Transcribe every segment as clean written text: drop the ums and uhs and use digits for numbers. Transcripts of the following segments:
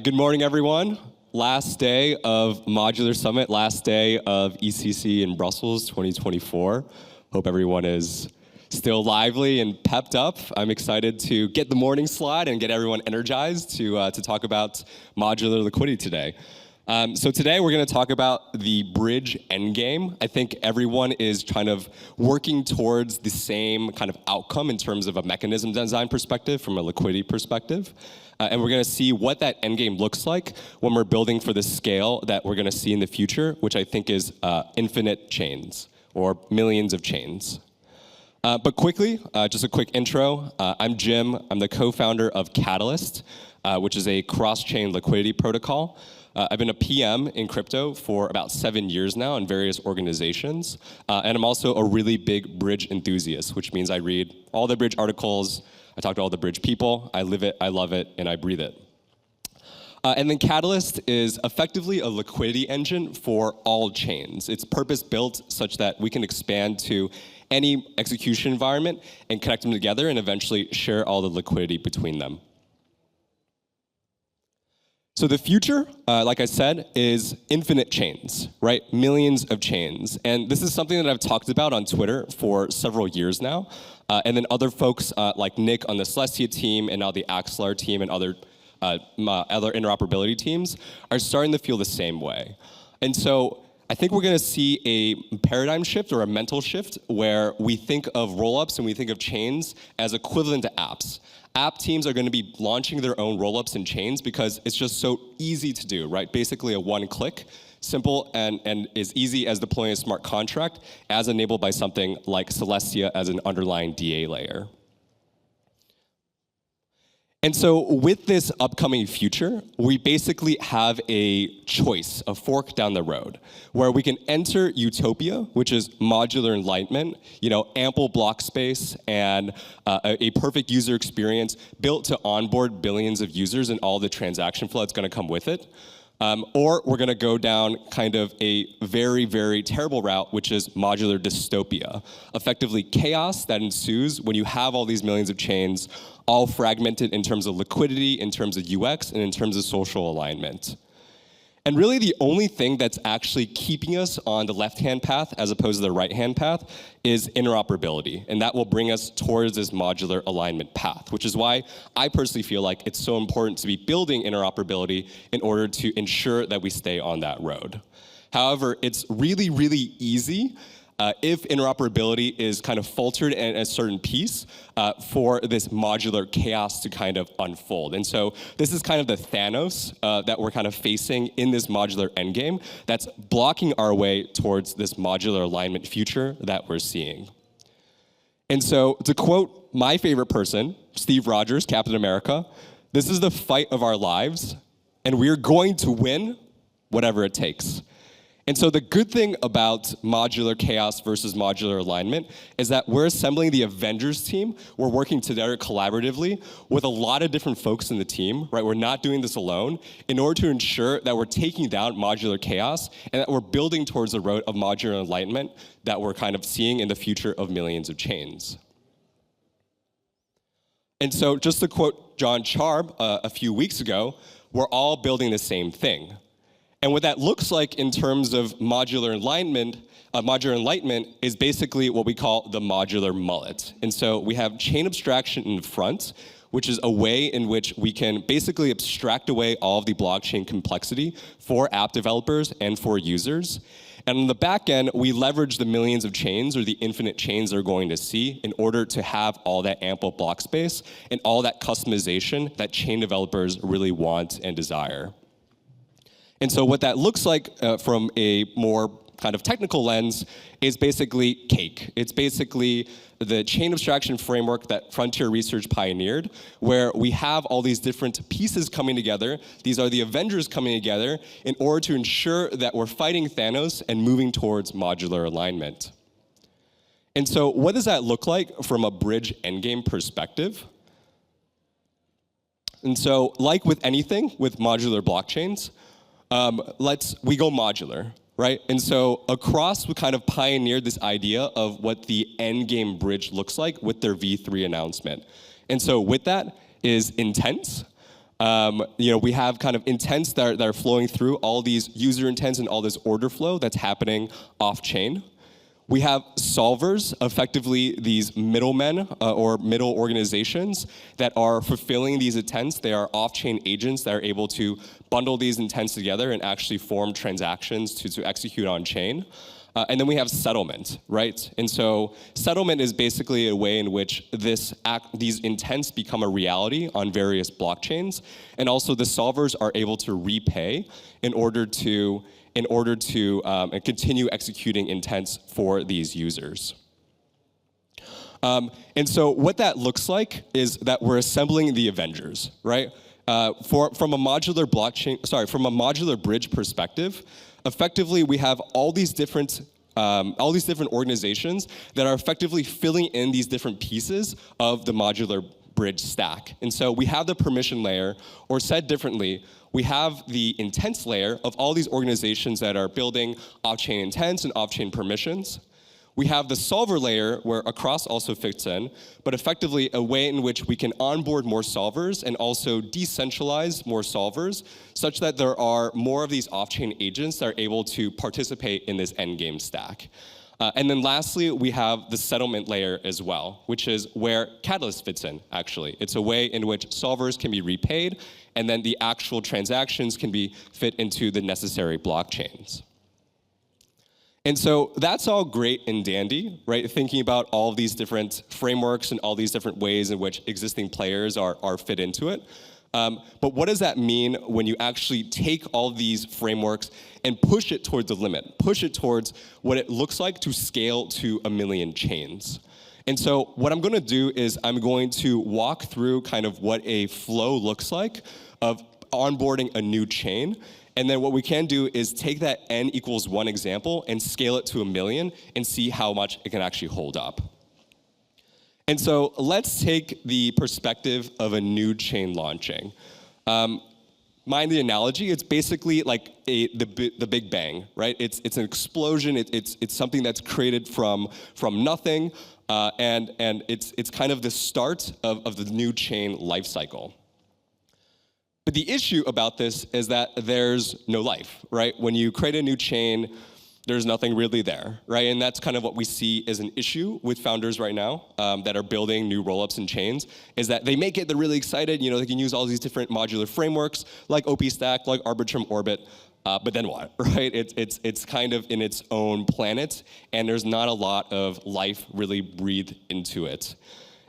Good morning, everyone. Last day of Modular Summit, last day of ECC in Brussels 2024. Hope everyone is still lively and pepped up. I'm excited to get the morning slide and get everyone energized to talk about modular liquidity today. So today we're going to talk about the bridge endgame. I think everyone is kind of working towards the same kind of outcome in terms of a mechanism design perspective from a liquidity perspective. And we're going to see what that endgame looks like when we're building for the scale that we're going to see in the future, which I think is infinite chains or millions of chains. But quickly, just a quick intro. I'm Jim. I'm the co-founder of Catalyst, which is a cross-chain liquidity protocol. I've been a PM in crypto for about 7 years now in various organizations. And I'm also a really big bridge enthusiast, which means I read all the bridge articles, I talk to all the bridge people, I live it, I love it, and I breathe it. And then Catalyst is effectively a liquidity engine for all chains. It's purpose-built such that we can expand to any execution environment and connect them together and eventually share all the liquidity between them. So the future, like I said, is infinite chains, right? Millions of chains. And this is something that I've talked about on Twitter for several years now. And then other folks like Nick on the Celestia team and now the Axelar team and other interoperability teams are starting to feel the same way. And so I think we're going to see a paradigm shift or a mental shift where we think of rollups and we think of chains as equivalent to apps. App teams are going to be launching their own rollups and chains because it's just so easy to do, right? Basically a one-click, simple and as easy as deploying a smart contract as enabled by something like Celestia as an underlying DA layer. And so with this upcoming future, we basically have a choice, a fork down the road, where we can enter utopia, which is modular enlightenment, ample block space and a perfect user experience built to onboard billions of users and all the transaction flow that's going to come with it. Or we're going to go down kind of a very, very terrible route, which is modular dystopia, effectively chaos that ensues when you have all these millions of chains all fragmented in terms of liquidity, in terms of UX, and in terms of social alignment. And really the only thing that's actually keeping us on the left-hand path as opposed to the right-hand path is interoperability. And that will bring us towards this modular alignment path, which is why I personally feel like it's so important to be building interoperability in order to ensure that we stay on that road. However, it's really, really easy if interoperability is kind of faltered in a certain piece for this modular chaos to kind of unfold. And so this is kind of the Thanos that we're kind of facing in this modular endgame that's blocking our way towards this modular alignment future that we're seeing. And so to quote my favorite person, Steve Rogers, Captain America, this is the fight of our lives, and we're going to win whatever it takes. And so the good thing about modular chaos versus modular alignment is that we're assembling the Avengers team. We're working together collaboratively with a lot of different folks in the team, right? We're not doing this alone in order to ensure that we're taking down modular chaos and that we're building towards the road of modular alignment that we're kind of seeing in the future of millions of chains. And so just to quote John Charb a few weeks ago, we're all building the same thing. And what that looks like in terms of modular enlightenment is basically what we call the modular mullet. And so we have chain abstraction in the front, which is a way in which we can basically abstract away all of the blockchain complexity for app developers and for users. And on the back end, we leverage the millions of chains or the infinite chains they're going to see in order to have all that ample block space and all that customization that chain developers really want and desire. And so what that looks like from a more kind of technical lens is basically cake. It's basically the chain abstraction framework that Frontier Research pioneered, where we have all these different pieces coming together. These are the Avengers coming together in order to ensure that we're fighting Thanos and moving towards modular alignment. And so what does that look like from a bridge endgame perspective? And so like with anything with modular blockchains, we go modular, right? And so Across we kind of pioneered this idea of what the endgame bridge looks like with their V3 announcement. And so with that is intents, We have kind of intents that are flowing through all these user intents and all this order flow that's happening off-chain. We have solvers, effectively these middlemen or middle organizations that are fulfilling these intents. They are off-chain agents that are able to bundle these intents together and actually form transactions to execute on-chain. And then we have settlement, right? And so settlement is basically a way in which these intents become a reality on various blockchains. And also the solvers are able to repay in order to continue executing intents for these users. And so what that looks like is that we're assembling the Avengers, right? From a modular bridge perspective, effectively we have all these different organizations that are effectively filling in these different pieces of the modular bridge stack. And so we have the permission layer, or said differently, we have the intents layer of all these organizations that are building off-chain intents and off-chain permissions. We have the solver layer where across also fits in, but effectively a way in which we can onboard more solvers and also decentralize more solvers such that there are more of these off-chain agents that are able to participate in this endgame stack. And then lastly, we have the settlement layer as well, which is where Catalyst fits in, actually. It's a way in which solvers can be repaid, and then the actual transactions can be fit into the necessary blockchains. And so that's all great and dandy, right? Thinking about all of these different frameworks and all these different ways in which existing players are fit into it. But what does that mean when you actually take all these frameworks and push it towards the limit, push it towards what it looks like to scale to 1 million chains? And so what I'm going to do is I'm going to walk through kind of what a flow looks like of onboarding a new chain. And then what we can do is take that n=1 example and scale it to 1 million and see how much it can actually hold up. And so let's take the perspective of a new chain launching. Mind the analogy, it's basically like the Big Bang, right? It's an explosion, it's something that's created from nothing, and it's kind of the start of the new chain life cycle. But the issue about this is that there's no life, right? When you create a new chain, there's nothing really there, right? And that's kind of what we see as an issue with founders right now that are building new rollups and chains, is that they make it, they're really excited, they can use all these different modular frameworks like OP Stack, like Arbitrum Orbit, but then what, right? It's kind of in its own planet, and there's not a lot of life really breathed into it.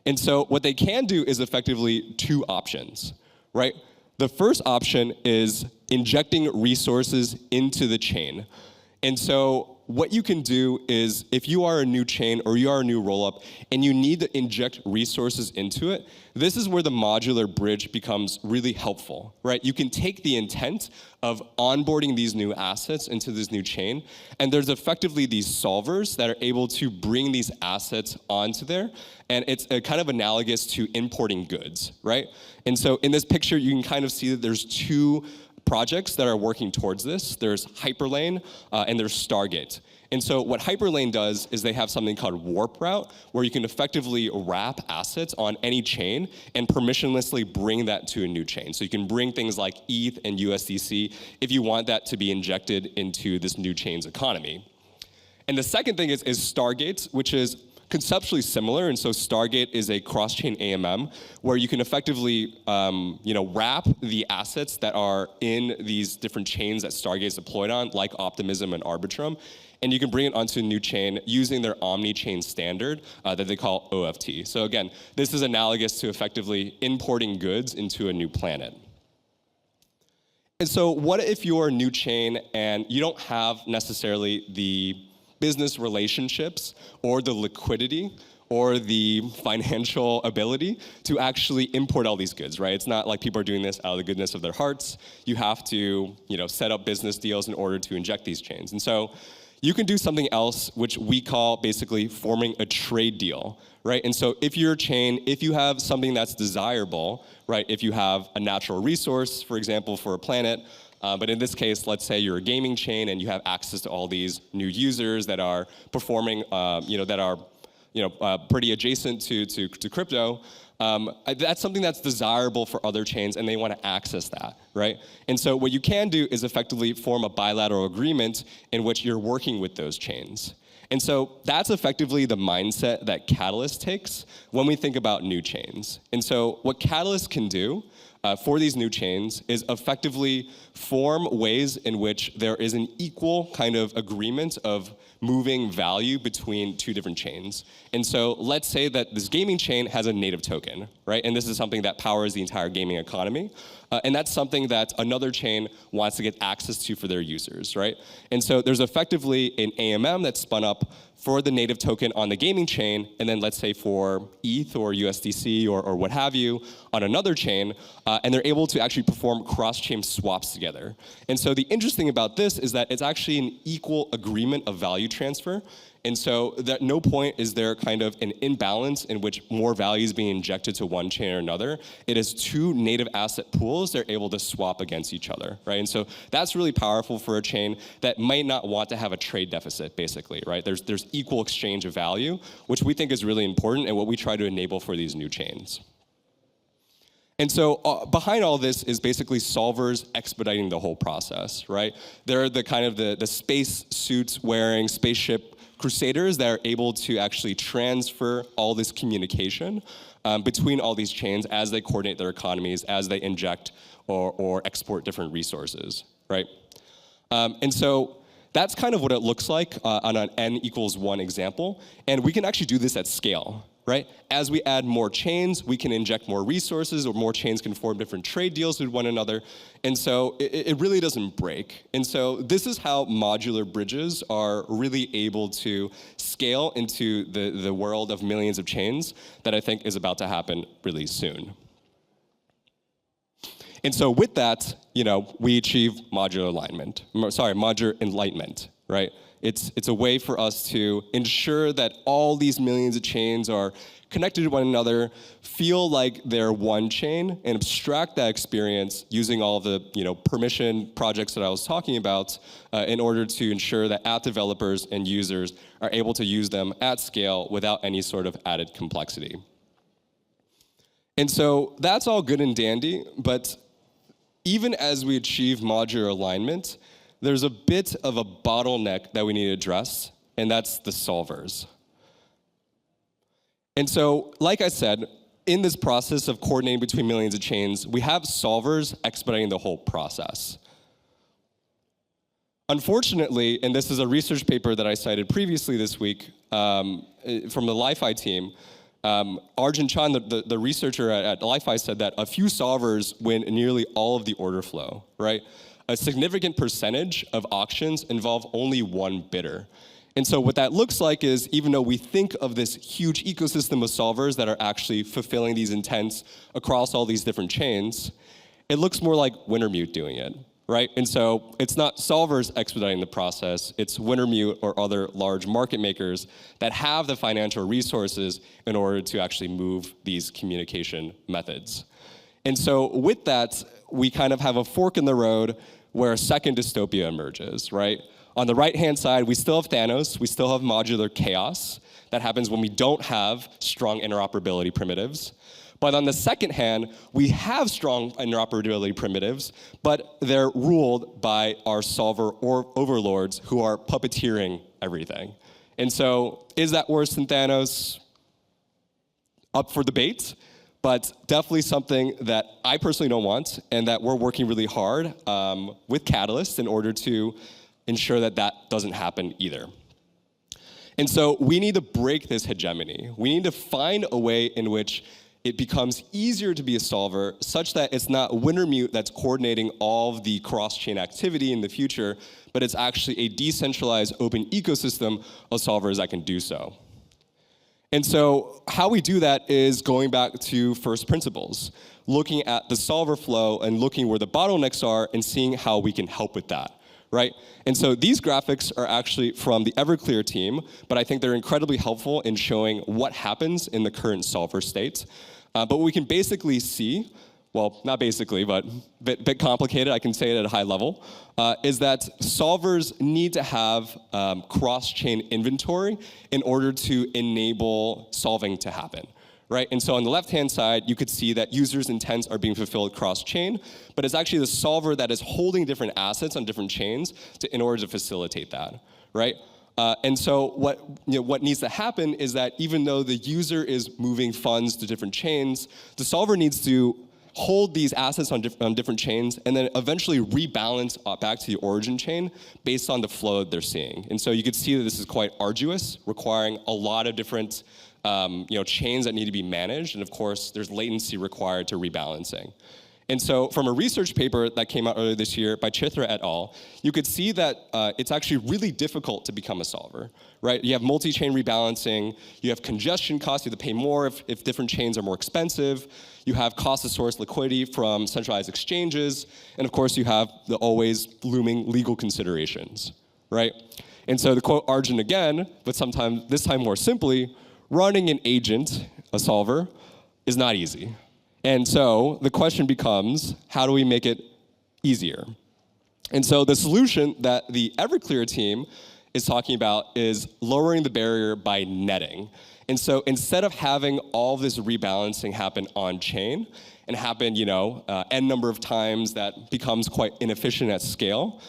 And so what they can do is effectively 2 options, right? The first option is injecting resources into the chain. And so what you can do is, if you are a new chain or you are a new rollup and you need to inject resources into it, this is where the modular bridge becomes really helpful, right? You can take the intent of onboarding these new assets into this new chain, and there's effectively these solvers that are able to bring these assets onto there, and it's kind of analogous to importing goods, right? And so in this picture, you can kind of see that there's 2 projects that are working towards this. There's Hyperlane and there's Stargate. And so what Hyperlane does is they have something called Warp Route, where you can effectively wrap assets on any chain and permissionlessly bring that to a new chain. So you can bring things like ETH and USDC if you want that to be injected into this new chain's economy. And the second thing is Stargate, which is conceptually similar, and so Stargate is a cross-chain AMM where you can effectively wrap the assets that are in these different chains that Stargate is deployed on, like Optimism and Arbitrum, and you can bring it onto a new chain using their omni-chain standard that they call OFT. So again, this is analogous to effectively importing goods into a new planet. And so what if you're a new chain and you don't have necessarily the business relationships or the liquidity or the financial ability to actually import all these goods, right? It's not like people are doing this out of the goodness of their hearts. You have to, set up business deals in order to inject these chains. And so you can do something else, which we call basically forming a trade deal, right? And so if you're a chain, if you have something that's desirable, right? If you have a natural resource, for example, for a planet, but in this case, let's say you're a gaming chain and you have access to all these new users that are performing, that are, pretty adjacent to crypto. that's something that's desirable for other chains, and they want to access that, right? And so what you can do is effectively form a bilateral agreement in which you're working with those chains. And so that's effectively the mindset that Catalyst takes when we think about new chains. And so what Catalyst can do for these new chains is effectively form ways in which there is an equal kind of agreement of moving value between two different chains. And so let's say that this gaming chain has a native token, right? And this is something that powers the entire gaming economy. And that's something that another chain wants to get access to for their users, right? And so there's effectively an AMM that's spun up for the native token on the gaming chain, and then let's say for ETH or USDC or what have you on another chain, and they're able to actually perform cross-chain swaps together. And so the interesting about this is that it's actually an equal agreement of value transfer. And so at no point is there kind of an imbalance in which more value is being injected to one chain or another. It is two native asset pools they're able to swap against each other, right? And so that's really powerful for a chain that might not want to have a trade deficit, basically, right? There's equal exchange of value, which we think is really important and what we try to enable for these new chains. And so behind all this is basically solvers expediting the whole process, right? They're the kind of the space suits wearing spaceship crusaders that are able to actually transfer all this communication between all these chains as they coordinate their economies, as they inject or export different resources, right? And so that's kind of what it looks like on an n=1 example. And we can actually do this at scale, right? As we add more chains, we can inject more resources, or more chains can form different trade deals with one another. And so it really doesn't break. And so this is how modular bridges are really able to scale into the world of millions of chains that I think is about to happen really soon. And so with that, we achieve modular enlightenment, right? It's a way for us to ensure that all these millions of chains are connected to one another, feel like they're one chain, and abstract that experience using all of the permission projects that I was talking about in order to ensure that app developers and users are able to use them at scale without any sort of added complexity. And so that's all good and dandy, but even as we achieve modular alignment, there's a bit of a bottleneck that we need to address, and that's the solvers. And so, like I said, in this process of coordinating between millions of chains, we have solvers expediting the whole process. Unfortunately, and this is a research paper that I cited previously this week from the Li-Fi team, Arjun Chang, the researcher at Li-Fi, said that a few solvers win nearly all of the order flow, right? A significant percentage of auctions involve only one bidder. And so what that looks like is, even though we think of this huge ecosystem of solvers that are actually fulfilling these intents across all these different chains, it looks more like Wintermute doing it, right? And so it's not solvers expediting the process, it's Wintermute or other large market makers that have the financial resources in order to actually move these communication methods. And so with that, we kind of have a fork in the road where a second dystopia emerges, right? On the right-hand side, we still have Thanos, we still have modular chaos. That happens when we don't have strong interoperability primitives. But on the second hand, we have strong interoperability primitives, but they're ruled by our solver or overlords who are puppeteering everything. And so, is that worse than Thanos? Up for debate. But definitely something that I personally don't want, and that we're working really hard with Catalyst in order to ensure that that doesn't happen either. And so we need to break this hegemony. We need to find a way in which it becomes easier to be a solver, such that it's not Wintermute that's coordinating all of the cross-chain activity in the future, but it's actually a decentralized open ecosystem of solvers that can do so. And so how we do that is going back to first principles, looking at the solver flow and looking where the bottlenecks are and seeing how we can help with that, right? And so these graphics are actually from the Everclear team, but I think they're incredibly helpful in showing what happens in the current solver state. But what we can basically see, well, not basically, but a bit complicated, I can say it at a high level, is that solvers need to have cross-chain inventory in order to enable solving to happen, right? And so on the left-hand side, you could see that users' intents are being fulfilled cross-chain, but it's actually the solver that is holding different assets on different chains in order to facilitate that, right? And so what needs to happen is that even though the user is moving funds to different chains, the solver needs to hold these assets on different chains and then eventually rebalance back to the origin chain based on the flow that they're seeing. And so you could see that this is quite arduous, requiring a lot of different chains that need to be managed, and of course, there's latency required to rebalancing. And so from a research paper that came out earlier this year by Chithra et al., you could see that it's actually really difficult to become a solver, right? You have multi-chain rebalancing, you have congestion costs, you have to pay more if different chains are more expensive, you have cost of source liquidity from centralized exchanges, and of course you have the always looming legal considerations, right? And so to quote Arjun again, but this time more simply, running an agent, a solver, is not easy. And so the question becomes, how do we make it easier? And so the solution that the Everclear team is talking about is lowering the barrier by netting. And so instead of having all this rebalancing happen on chain and happen, n number of times that becomes quite inefficient at scale,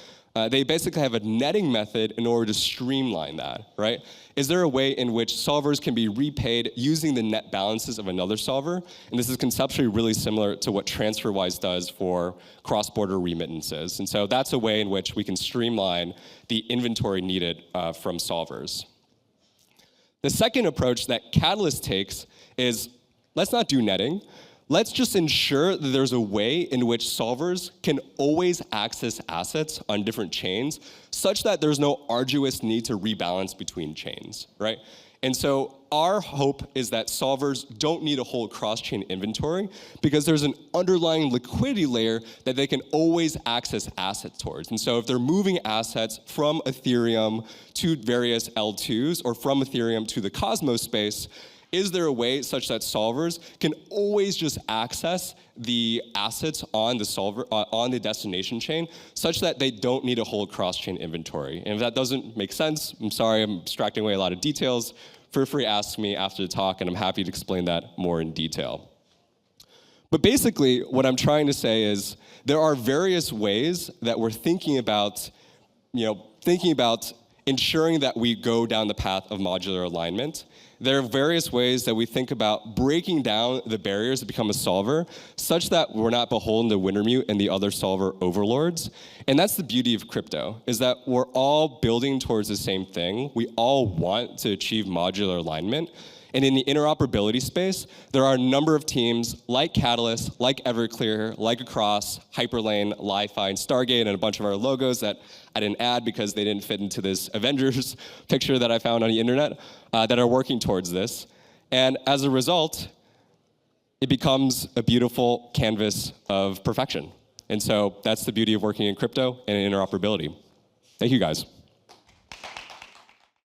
they basically have a netting method in order to streamline that, right? Is there a way in which solvers can be repaid using the net balances of another solver? And this is conceptually really similar to what TransferWise does for cross-border remittances. And so that's a way in which we can streamline the inventory needed from solvers. The second approach that Catalyst takes is, let's not do netting. Let's just ensure that there's a way in which solvers can always access assets on different chains such that there's no arduous need to rebalance between chains, right? And so our hope is that solvers don't need to hold cross-chain inventory because there's an underlying liquidity layer that they can always access assets towards. And so if they're moving assets from Ethereum to various L2s or from Ethereum to the Cosmos space, is there a way such that solvers can always just access the assets on the solver on the destination chain, such that they don't need to hold cross-chain inventory? And if that doesn't make sense, I'm sorry, I'm abstracting away a lot of details. Feel free to ask me after the talk, and I'm happy to explain that more in detail. But basically, what I'm trying to say is there are various ways that we're thinking about ensuring that we go down the path of modular alignment. There are various ways that we think about breaking down the barriers to become a solver such that we're not beholden to Wintermute and the other solver overlords. And that's the beauty of crypto, is that we're all building towards the same thing. We all want to achieve modular alignment. And in the interoperability space, there are a number of teams like Catalyst, like Everclear, like Across, Hyperlane, Li-Fi, and Stargate, and a bunch of our logos that I didn't add because they didn't fit into this Avengers picture that I found on the internet, that are working towards this. And as a result, it becomes a beautiful canvas of perfection. And so that's the beauty of working in crypto and in interoperability. Thank you, guys.